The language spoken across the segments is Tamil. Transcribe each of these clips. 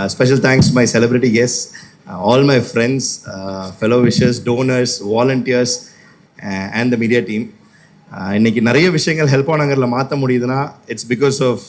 Special thanks to my celebrity guests, all my friends, fellow wishers, donors, volunteers, and the media team. இன்னைக்கு நிறைய விஷயங்கள் ஹெல்ப் ஆனங்கரில் மாற்ற முடியுதுன்னா it's because of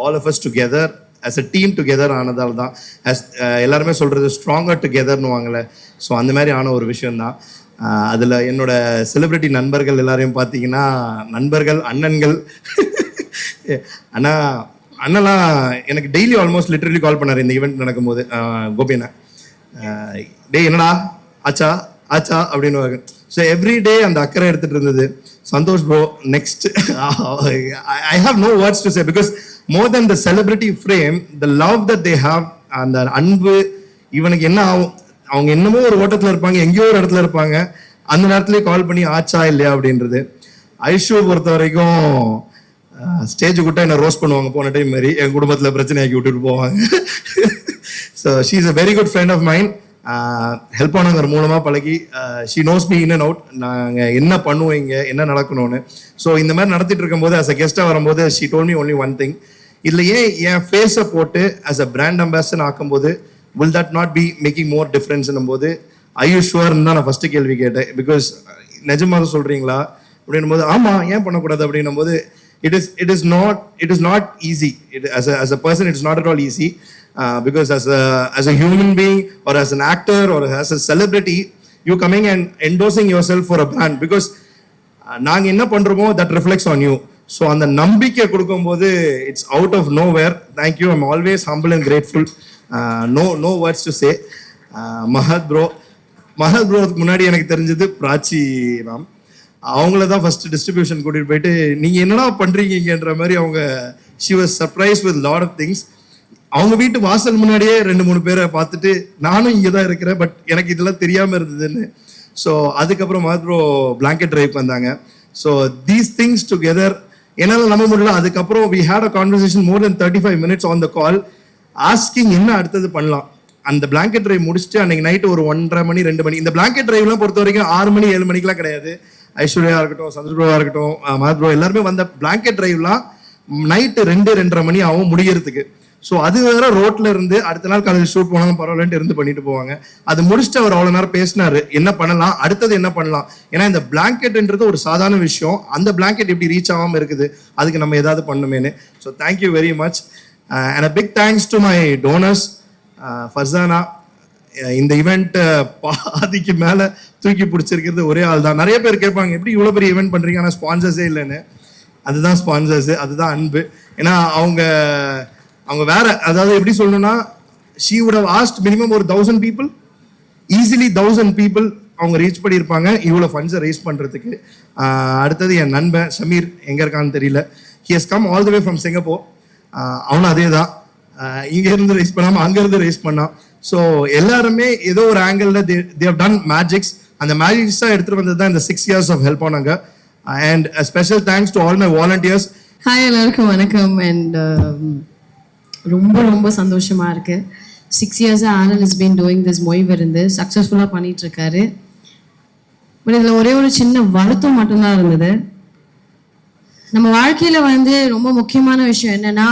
all of us together as a team together ஆனதால் தான். எல்லாருமே சொல்கிறது ஸ்ட்ராங்கர் டுகெதர்னு வாங்கலை. ஸோ அந்த மாதிரி ஆன ஒரு விஷயந்தான். அதில் என்னோட செலிப்ரிட்டி நண்பர்கள் எல்லாரையும் பார்த்தீங்கன்னா, நண்பர்கள் அண்ணன்கள் அண்ணெல்லாம் எனக்கு டெய்லி ஆல்மோஸ்ட் லிட்டரலி கால் பண்ணார் இந்த ஈவெண்ட் நடக்கும்போது. கோபியண்ணா, டேய் என்னடா ஆச்சா ஆச்சா அப்படின்னு. ஸோ எவ்ரி டே அந்த அக்கறை எடுத்துகிட்டு இருந்தது. Santhosh bro, next I have no words to say because more then the celebrity frame, the love that they have, அந்த அன்பு. இவனுக்கு என்ன ஆகும், அவங்க என்னமோ ஒரு ஓட்டத்தில் இருப்பாங்க, எங்கேயோ ஒரு இடத்துல இருப்பாங்க, அந்த நேரத்துலேயே கால் பண்ணி ஆச்சா இல்லையா அப்படின்றது. ஐஷுவை பொறுத்த வரைக்கும் ஸ்டேஜ் கூட்ட என்ன ரோஸ்ட் பண்ணுவாங்க போன டைம் மாதிரி, என் குடும்பத்தில் பிரச்சனையாக்கி விட்டுட்டு போவாங்க. So she is a very good friend of mind. Help ஆனவங்க மூலமாக பழகி she knows me in and out, நாங்கள் என்ன பண்ணுவீங்க என்ன நடக்கணும்னு. ஸோ இந்த மாதிரி நடத்திட்டு இருக்கும்போது அஸ் அ கெஸ்ட்டாக வரும்போது she told me only one thing, இதில் ஏன் என் ஃபேஸை போட்டு ஆஸ் அ பிராண்ட் அம்பாசிடர் ஆக்கும்போது will that not be making more டிஃப்ரென்ஸ்னும் போது ஐ யூ ஷுவர்னு தான் நான் ஃபஸ்ட்டு கேள்வி கேட்டேன். பிகாஸ் நிஜமாக சொல்கிறீங்களா அப்படின்னும் போது ஆமாம் ஏன் பண்ணக்கூடாது அப்படின்னும் போது it is not easy. As a person it's not at all easy, because as a human being or as an actor or as a celebrity, you coming and endorsing yourself for a brand, because நாங்க என்ன பண்றோமோ that reflects on you. So அந்த நம்பிக்கை கொடுக்கும்போது it's out of nowhere. Thank you, I'm always humble and grateful. No words to say. Mahat bro முன்னாடி எனக்கு தெரிஞ்சது பிராச்சி ராம். அவங்கள தான் ஃபர்ஸ்ட் டிஸ்ட்ரிபியூஷன் கூட்டிகிட்டு போயிட்டு நீங்கள் என்னடா பண்ணுறீங்கன்ற மாதிரி அவங்க she was surprise with lot of things. அவங்க வீட்டு வாசல் முன்னாடியே 2-3 பேரை பார்த்துட்டு நானும் இங்கே தான் இருக்கிறேன், பட் எனக்கு இதெல்லாம் தெரியாமல் இருந்ததுன்னு. ஸோ அதுக்கப்புறம் ப்ரோ பிளாங்கெட் ட்ரைவ் வந்தாங்க. ஸோ தீஸ் திங்ஸ் டுகெதர் என்னால் நம்ப முடியல. அதுக்கப்புறம் we had a conversation more than 35 minutes on the call, asking என்ன அடுத்தது பண்ணலாம். அந்த பிளாங்கெட் ட்ரைவ் முடிச்சுட்டு அன்னைக்கு நைட்டு ஒரு 1:30 மணி 2 மணி. இந்த பிளாங்கெட் ட்ரைவ்லாம் பொறுத்த வரைக்கும் 6 மணி 7 மணிக்கெலாம் கிடையாது. ஐஸ்வர்யா இருக்கட்டும், சந்தோஷ் ப்ரோவா இருக்கட்டும், மஹத் ப்ரோ எல்லாருமே வந்த பிளாங்கெட் டிரைவ்லாம் நைட்டு 2-2:30 மணி ஆகும் முடிகிறதுக்கு. ஸோ அது வேற ரோட்ல இருந்து அடுத்த நாள் காலையில் ஷூட் போனாலும் பரவாயில்லன்ட்டு இருந்து பண்ணிட்டு போவாங்க. அது முடிச்சுட்டு அவர் அவ்வளோ நேரம் பேசினாரு, என்ன பண்ணலாம் அடுத்தது என்ன பண்ணலாம். ஏன்னா இந்த பிளாங்கெட்ன்றது ஒரு சாதாரண விஷயம், அந்த பிளாங்கெட் இப்படி ரீச் ஆகாமல் இருக்குது, அதுக்கு நம்ம ஏதாவது பண்ணுமேனு. So thank you very much and a big thanks to my donors. Farzana இந்த ஈவெண்ட் பாதிக்கு மேலே தூக்கி பிடிச்சிருக்கிறது ஒரே ஆள் தான். நிறைய பேர் கேட்பாங்க எப்படி இவ்வளோ பெரிய ஈவெண்ட் பண்ணுறீங்க ஆனால் ஸ்பான்சர்ஸே இல்லைன்னு. அதுதான் ஸ்பான்சர்ஸு, அதுதான் அன்பு. ஏன்னா அவங்க வேற, அதாவது எப்படி சொல்லணும்னா she would have asked minimum ஒரு 1000 people, ஈஸிலி 1000 people அவங்க ரீச் பண்ணியிருப்பாங்க இவ்வளோ ஃபண்ட்ஸை ரைஸ் பண்ணுறதுக்கு. அடுத்தது என் நண்பன் ஷமீர் எங்கே இருக்கான்னு தெரியல, he has come all the way from Singapore. அவனும் அதே தான், இங்கேருந்து ரைஸ் பண்ணாமல் அங்கேருந்து ரைஸ் பண்ணான். ஸோ எல்லாருமே ஏதோ ஒரு ஆங்கிளில் they have done magics. அந்த மேஜிக்ஸாக எடுத்துகிட்டு வந்தது தான் இந்த 6 years ஆஃப் ஹெல்ப் ஆனாங்க. And special thanks to all my volunteers. Hi, எல்லாருக்கும் வணக்கம். அண்ட் ரொம்ப ரொம்ப சந்தோஷமா இருக்கு. 6 years ஆனல் இஸ் பீன் டூயிங் திஸ் மொய் விருந்து சக்ஸஸ்ஃபுல்லாக பண்ணிட்டு இருக்காரு. பட் இதில் ஒரே ஒரு சின்ன வருத்தம் மட்டும்தான் இருந்தது. நம்ம வாழ்க்கையில் ரொம்ப முக்கியமான விஷயம் என்னன்னா,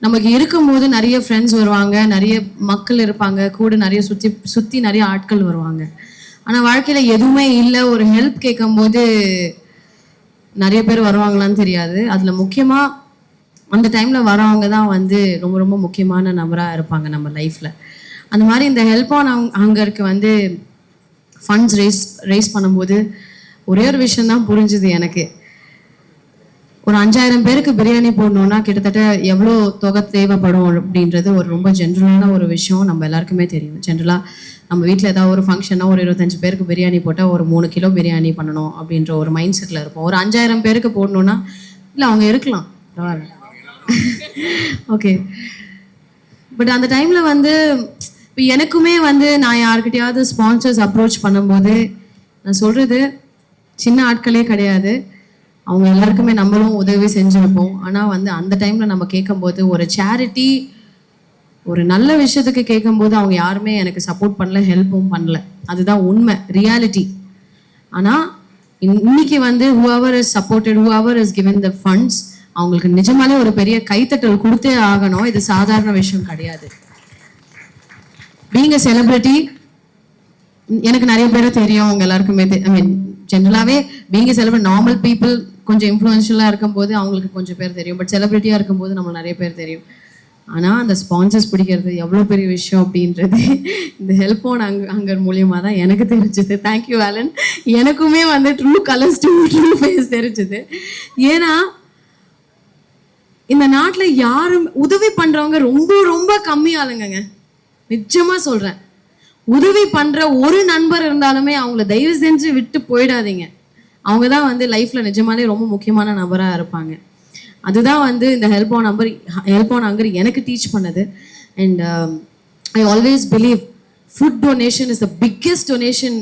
நமக்கு இருக்கும்போது நிறைய ஃப்ரெண்ட்ஸ் வருவாங்க, நிறைய மக்கள் இருப்பாங்க, கூட நிறைய சுற்றி நிறைய ஆட்கள் வருவாங்க. ஆனால் வாழ்க்கையில் எதுவுமே இல்லை, ஒரு ஹெல்ப் கேட்கும்போது நிறைய பேர் வருவாங்களான்னு தெரியாது. அதில் முக்கியமாக அந்த டைமில் வரவங்க தான் ரொம்ப ரொம்ப முக்கியமான நபராக இருப்பாங்க நம்ம லைஃப்பில். அந்த மாதிரி இந்த ஹெல்ப் ஆன் ஹங்கருக்கு ஃபண்ட்ஸ் ரைஸ் பண்ணும்போது ஒரே ஒரு விஷயந்தான் புரிஞ்சுது எனக்கு. ஒரு 5000 பேருக்கு பிரியாணி போடணுன்னா கிட்டத்தட்ட எவ்வளோ தொகை தேவைப்படும் அப்படின்றது ஒரு ரொம்ப ஜென்ரலான ஒரு விஷயம், நம்ம எல்லாருக்குமே தெரியும். ஜென்ரலாக நம்ம வீட்டில் ஏதாவது ஒரு ஃபங்க்ஷனாக ஒரு 25 பேருக்கு பிரியாணி போட்டால் ஒரு 3 கிலோ பிரியாணி பண்ணணும் அப்படின்ற ஒரு மைண்ட் செட்டில் இருப்போம். ஒரு 5000 பேருக்கு போடணுன்னா இல்லை அவங்க இருக்கலாம் பரவாயில்ல, ஓகே. பட் அந்த டைமில் இப்போ எனக்குமே நான் யார்கிட்டயாவது ஸ்பான்சர்ஸ் அப்ரோச் பண்ணும்போது நான் சொல்கிறது சின்ன ஆட்களே கிடையாது, அவங்க எல்லாருக்குமே நம்மளும் உதவி செஞ்சுருப்போம். ஆனால் அந்த டைமில் நம்ம கேட்கும்போது ஒரு சேரிட்டி, ஒரு நல்ல விஷயத்துக்கு கேட்கும்போது அவங்க யாருமே எனக்கு சப்போர்ட் பண்ணல, ஹெல்ப்பும் பண்ணல. அதுதான் உண்மை, ரியாலிட்டி. ஆனால் இன்னைக்கு whoever is supported, whoever is given the funds, அவங்களுக்கு நிஜமாலே ஒரு பெரிய கைத்தட்டல் கொடுத்தே ஆகணும். இது சாதாரண விஷயம் கிடையாது. பீங் அ செலிபிரிட்டி எனக்கு நிறைய பேரை தெரியும். உங்க எல்லாருக்குமே ஐ மீன் ஜென்ரலாகவே பீங் செலிபிரிட்டி நார்மல் பீப்புள் கொஞ்சம் இன்ஃப்ளூயன்ஷியலாக இருக்கும்போது அவங்களுக்கு கொஞ்சம் பேர் தெரியும். பட் செலிபிரிட்டியாக இருக்கும்போது நம்ம நிறைய பேர் தெரியும். ஆனால் அந்த ஸ்பான்சர்ஸ் பிடிக்கிறது எவ்வளோ பெரிய விஷயம் அப்படின்றது இந்த ஹெல்ப் ஆன் அங்கர் மூலியமாக தான் எனக்கு தெரிஞ்சது. Thank you Alan. எனக்குமே வந்து ட்ரூ கலர்ஸ் ட்ரூ ஃபேஸ் தெரிஞ்சது. ஏன்னா இந்த நாட்டில் யாரும் உதவி பண்ணுறவங்க ரொம்ப ரொம்ப கம்மி ஆளுங்கங்க. நிஜமாக சொல்கிறேன். உதவி பண்ற ஒரு நண்பர் இருந்தாலுமே அவங்கள தயவு செஞ்சு விட்டு போயிடாதீங்க. அவங்க தான் வந்து லைஃப்ல நிஜமாலே ரொம்ப முக்கியமான நபரா இருப்பாங்க. அதுதான் வந்து இந்த ஹெல்ப் ஆன் அங்கர் எனக்கு டீச் பண்ணது. And I always believe food donation is the biggest donation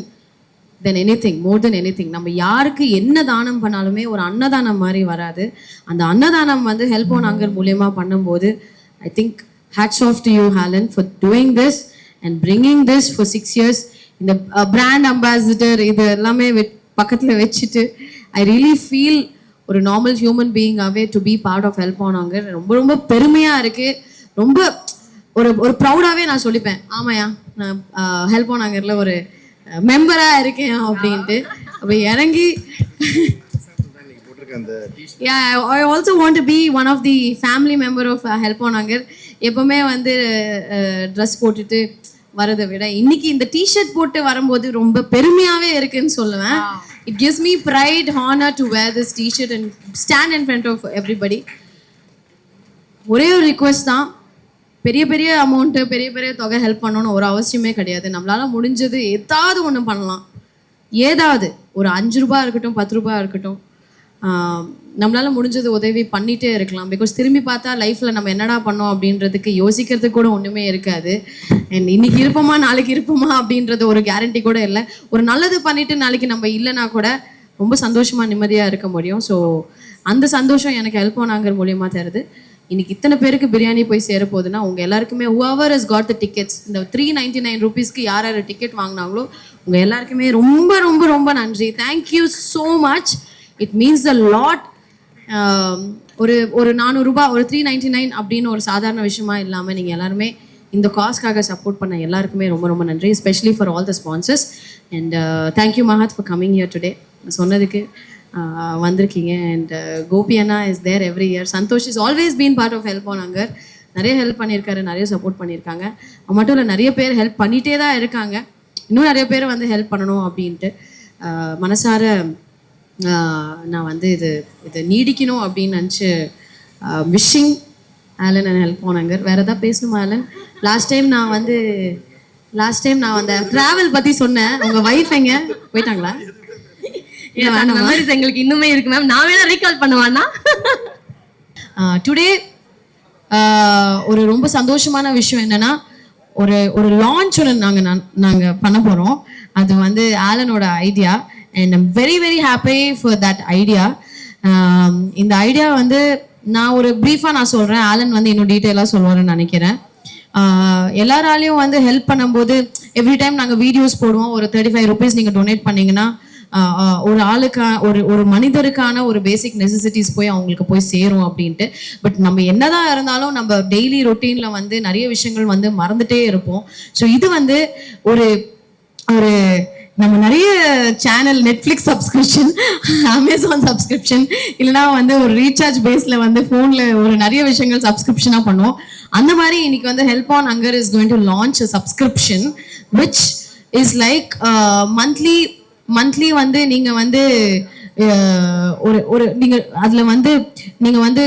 then anything, more then anything. நம்ம யாருக்கு என்ன தானம் பண்ணாலுமே ஒரு அன்னதானம் மாதிரி வராது. அந்த அன்னதானம் வந்து ஹெல்ப் ஆன் அங்கர் மூலியமா பண்ணும்போது I think hats off to you Alan for doing this and bringing this for 6 years. இந்த brand ambassador இது எல்லாமே பக்கத்துல வச்சுட்டு I really feel ஒரு நார்மல் ஹியூமன் பீயிங்காகவே to be part of help on anchor ரொம்ப ரொம்ப பெருமையா இருக்கு. ரொம்ப ஒரு ப்ரௌடாகவே நான் சொல்லிப்பேன், ஆமாயா நான் ஹெல்ப் ஆன் அங்கர்ல ஒரு மெம்பரா இருக்கேன் அப்படின்ட்டு. அப்போ இறங்கி Yeah, I also want to be one of the family member of Help on Hunger. எப்பவுமே வந்து ட்ரெஸ் போட்டுட்டு வரதை விட இன்னைக்கு இந்த டிஷர்ட் போட்டு வரும்போது ரொம்ப பெருமையாவே இருக்குன்னு சொல்லுவேன். It gives me pride, honor to wear this t-shirt and stand in front of everybody. ஒரே ஒரு ரிக்வெஸ்ட் தான், பெரிய பெரிய அமௌண்ட்டு பெரிய பெரிய தொகை ஹெல்ப் பண்ணணும்னு ஒரு அவசியமே கிடையாது. நம்மளால முடிஞ்சது ஏதாவது ஒன்று பண்ணலாம். ஏதாவது ஒரு 5 ரூபாய் இருக்கட்டும் 10 ரூபாய் இருக்கட்டும், நம்மளால முடிஞ்சது உதவி பண்ணிட்டே இருக்கலாம். பிகாஸ் திரும்பி பார்த்தா லைஃப்ல நம்ம என்னடா பண்ணோம் அப்படின்றதுக்கு யோசிக்கிறதுக்கு கூட ஒண்ணுமே இருக்காது. அண்ட் இன்னைக்கு இருப்போமா நாளைக்கு இருப்போமா அப்படின்றது ஒரு கேரண்டி கூட இல்லை. ஒரு நல்லது பண்ணிட்டு நாளைக்கு நம்ம இல்லைன்னா கூட ரொம்ப சந்தோஷமா நிம்மதியா இருக்க முடியும். ஸோ அந்த சந்தோஷம் எனக்கு ஹெல்ப் ஆன் அங்கர் மூலியமா தருது. இன்னைக்கு இத்தனை பேருக்கு பிரியாணி போய் சேர போகுதுன்னா உங்க எல்லாருக்குமே whoever has got the tickets, இந்த 399 rupeesக்கு யார் யார் டிக்கெட் வாங்கினாங்களோ உங்க எல்லாருக்குமே ரொம்ப ரொம்ப ரொம்ப நன்றி. Thank you so much. It means a lot. ஒரு 400 ரூபாய், ஒரு 399 அப்படின்னு ஒரு சாதாரண விஷயமா இல்லாமல் நீங்கள் எல்லாருமே இந்த காஸ்க்காக சப்போர்ட் பண்ண எல்லாருக்குமே ரொம்ப ரொம்ப நன்றி. Especially for all the sponsors. And thank you Mahat for coming here today. சொன்னதுக்கு வந்திருக்கீங்க. அண்ட் கோபி அண்ணா is there every year. Santhosh is always been part of help on anchor. நிறைய ஹெல்ப் பண்ணியிருக்காரு, நிறைய சப்போர்ட் பண்ணியிருக்காங்க. அது மட்டும் இல்லை, நிறைய பேர் ஹெல்ப் பண்ணிகிட்டே தான் இருக்காங்க. இன்னும் நிறைய பேர் வந்து ஹெல்ப் பண்ணணும் அப்படின்ட்டு மனசார நான் வந்து இது நீடிக்கணும் அப்படின்னு நினச்சி wishing Alan and help on anchor. வேறு எதாவது பேசணுமா ஆலன்? லாஸ்ட் டைம் நான் அந்த ட்ராவல் பற்றி சொன்னேன். உங்கள் வைஃப் எங்க போயிட்டாங்களா? எங்களுக்கு இன்னுமே இருக்கு மேம். நான் வேணா ரீகால் பண்ணுவானா? டுடே ஒரு ரொம்ப சந்தோஷமான விஷயம் என்னன்னா, ஒரு லான்ச் ஒன்று நாங்கள் பண்ண போகிறோம். அது வந்து ஆலனோட idea. And I'm very very happy for that idea. இந்த ஐடியா வந்து நான் ஒரு ப்ரீஃபாக நான் சொல்கிறேன். ஆலன் வந்து இன்னும் டீட்டெயிலாக சொல்லுவாருன்னு நினைக்கிறேன். எல்லாராலையும் வந்து ஹெல்ப் பண்ணும்போது எவ்ரி டைம் நாங்கள் வீடியோஸ் போடுவோம். ஒரு 35 rupees நீங்கள் டொனேட் பண்ணிங்கன்னா ஒரு ஆளுக்கான ஒரு மனிதருக்கான ஒரு பேசிக் நெசசிட்டிஸ் போய் அவங்களுக்கு போய் சேரும் அப்படின்ட்டு. பட் நம்ம என்னதான் இருந்தாலும் நம்ம டெய்லி ரொட்டீனில் வந்து நிறைய விஷயங்கள் வந்து மறந்துட்டே இருப்போம். ஸோ இது வந்து ஒரு நம்ம நிறைய channel, Netflix subscription, Amazon subscription, இல்லைனா வந்து ஒரு ரீசார்ஜ் பேஸில் வந்து ஃபோனில் ஒரு நிறைய விஷயங்கள் சப்ஸ்கிரிப்ஷனாக பண்ணுவோம். அந்த மாதிரி இன்னைக்கு வந்து help on anchor is going to launch a subscription which is like monthly வந்து நீங்கள் வந்து நீங்கள் அதில் வந்து நீங்கள் வந்து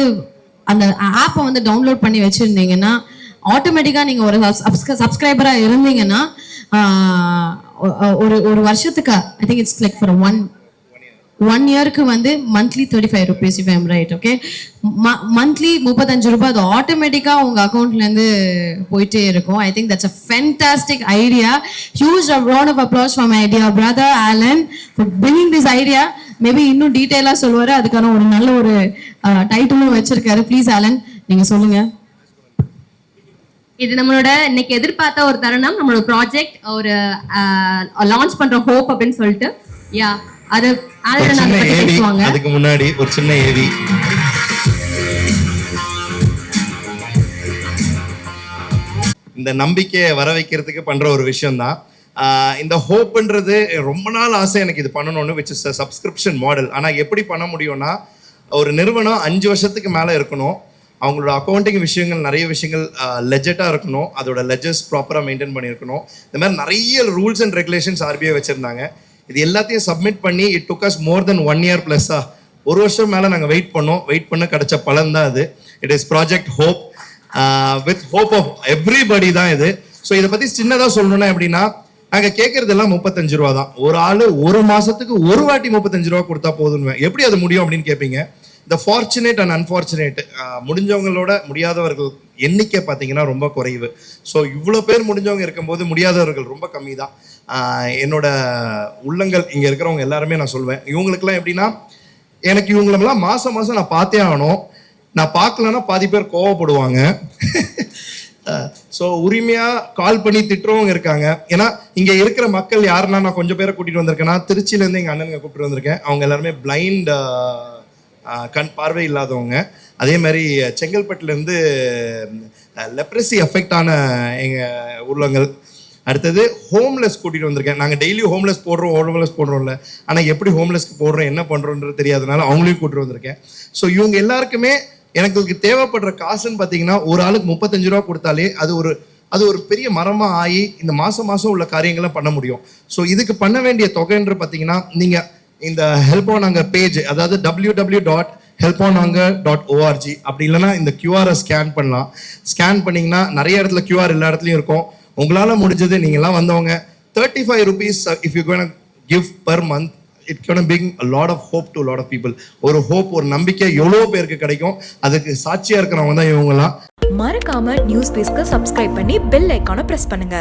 அந்த ஆப்பை வந்து டவுன்லோட் பண்ணி வச்சுருந்தீங்கன்னா ஆட்டோமேட்டிக்காக நீங்கள் ஒரு சப்ஸ்கிரைபராக இருந்தீங்கன்னா ஒரு வருஷத்துக்கு I think it's like for one இயருக்கு வந்து monthly 35 rupees if I'm right. Okay, monthly 35 ரூபாய் அது ஆட்டோமேட்டிக்காக உங்கள் அக்கௌண்ட்லேருந்து போயிட்டே இருக்கும். I think that's a fantastic idea. Huge round of applause for my dear brother Alan for bringing this idea. Maybe இன்னும் டீட்டெயிலாக சொல்லுவார். அதுக்கான ஒரு நல்ல ஒரு டைட்டிலும் வச்சிருக்காரு. ப்ளீஸ் ஆலன் நீங்கள் சொல்லுங்கள். இது நம்மளோட இன்னைக்கு எதிர்பார்த்த ஒரு தருணம். நம்மளோட ப்ராஜெக்ட் ஒரு லான்ச் பண்ற ஹோப் அப்படின்னு சொல்லிட்டு அது பேசுவாங்க. அதுக்கு முன்னாடி ஒரு சின்ன ஏவி. இந்த இந்த நம்பிக்கையை வர வைக்கிறதுக்கு பண்ற ஒரு விஷயம்தான். இந்த ஹோப்ன்றது ரொம்ப நாள் ஆசை எனக்கு இது பண்ணணும்னு, விச் இஸ் சப்ஸ்கிரிப்ஷன் மாடல். ஆனால் எப்படி பண்ண முடியும்னா, ஒரு நிறுவனம் 5 வருஷத்துக்கு மேலே இருக்கணும், அவங்களோட அக்கௌண்டிங் விஷயங்கள் நிறைய விஷயங்கள் லெஜெட்டாக இருக்கணும், அதோட லெஜர்ஸ் ப்ராப்பராக மெயின்டைன் பண்ணியிருக்கணும். இந்த மாதிரி நிறைய ரூல்ஸ் அண்ட் ரெகுலேஷன்ஸ் RBI வச்சுருந்தாங்க. இது எல்லாத்தையும் சப்மிட் பண்ணி it took as more then 1 year ப்ளஸ்ஸா, 1 வருஷம் மேலே நாங்கள் வெயிட் பண்ண கிடைச்ச பலன் தான் அது. It is project hope, with hope of everybody தான் இது. ஸோ இதை பற்றி சின்னதாக சொல்லணும்னா எப்படின்னா, நாங்கள் கேட்கறதெல்லாம் 35 ரூபா தான். ஒரு ஆள் ஒரு மாதத்துக்கு ஒரு வாட்டி 35 ரூபா கொடுத்தா போதுன்னு. எப்படி அது முடியும் அப்படின்னு கேட்பீங்க. இந்த ஃபார்ச்சுனேட் அண்ட் அன்ஃபார்ச்சுனேட், முடிஞ்சவங்களோட முடியாதவர்கள் எண்ணிக்கை பார்த்தீங்கன்னா ரொம்ப குறைவு. ஸோ இவ்வளோ பேர் முடிஞ்சவங்க இருக்கும்போது முடியாதவர்கள் ரொம்ப கம்மி தான். என்னோட உள்ளங்கள் இங்கே இருக்கிறவங்க எல்லாருமே நான் சொல்வேன், இவங்களுக்கெல்லாம் எப்படின்னா, எனக்கு இவங்களெல்லாம் மாதம் நான் பார்த்தே ஆகணும், நான் பார்க்கலன்னா பாதி பேர் கோவப்படுவாங்க. ஸோ உரிமையாக கால் பண்ணி திட்டுறவங்க இருக்காங்க. ஏன்னா இங்கே இருக்கிற மக்கள் யாருன்னா, நான் கொஞ்சம் பேரை கூட்டிகிட்டு வந்திருக்கேன்னா, திருச்சியிலேருந்து எங்கள் அண்ணனுங்க கூப்பிட்டு வந்திருக்கேன். அவங்க எல்லாருமே பிளைண்ட், கண் பார்வை இல்லாதவங்க. அதே மாதிரி செங்கல்பட்டுலேருந்து லெப்ரசி அஃபெக்ட் ஆன எங்கள் உள்ளங்கள். அடுத்தது ஹோம்லெஸ் கூட்டிகிட்டு வந்திருக்கேன். நாங்கள் டெய்லி ஹோம்லெஸ் போடுறோம்ல, ஆனால் எப்படி ஹோம்லெஸ்க்கு போடுறோம் என்ன பண்ணுறோன்றது தெரியாதனால அவங்களையும் கூட்டிட்டு வந்திருக்கேன். ஸோ இவங்க எல்லாருக்குமே எனக்கு தேவைப்படுற காசுன்னு பார்த்தீங்கன்னா, ஒரு ஆளுக்கு 35 ரூபா கொடுத்தாலே அது ஒரு பெரிய மரமாக ஆகி இந்த மாதம் உள்ள காரியங்களை பண்ண முடியும். ஸோ இதுக்கு பண்ண வேண்டிய தொகைன்ற பார்த்தீங்கன்னா, நீங்கள் இந்த ஹெல்ப் ஆன் அங்கர் பேஜ், அதாவது www.helponhunger.org, அப்படி இல்லைன்னா இந்த QR ஸ்கேன் பண்ணலாம். ஸ்கேன் பண்ணிங்கன்னா நிறைய இடத்துல QR எல்லா இடத்துலையும் இருக்கும். உங்களால் முடிஞ்சது நீங்கள்லாம் வந்தவங்க 35 rupees if you're going to give per month, it's going to bring a lot of hope to a lot of people. ஒரு ஹோப், ஒரு நம்பிக்கை எவ்வளோ பேருக்கு கிடைக்கும். அதுக்கு சாட்சியாக இருக்கிறவங்க தான் இவங்கலாம். மறக்காம நியூஸ் பேஸ்க்கு சப்ஸ்கிரைப் பண்ணி பெல் ஐகானை பிரஸ் பண்ணுங்க.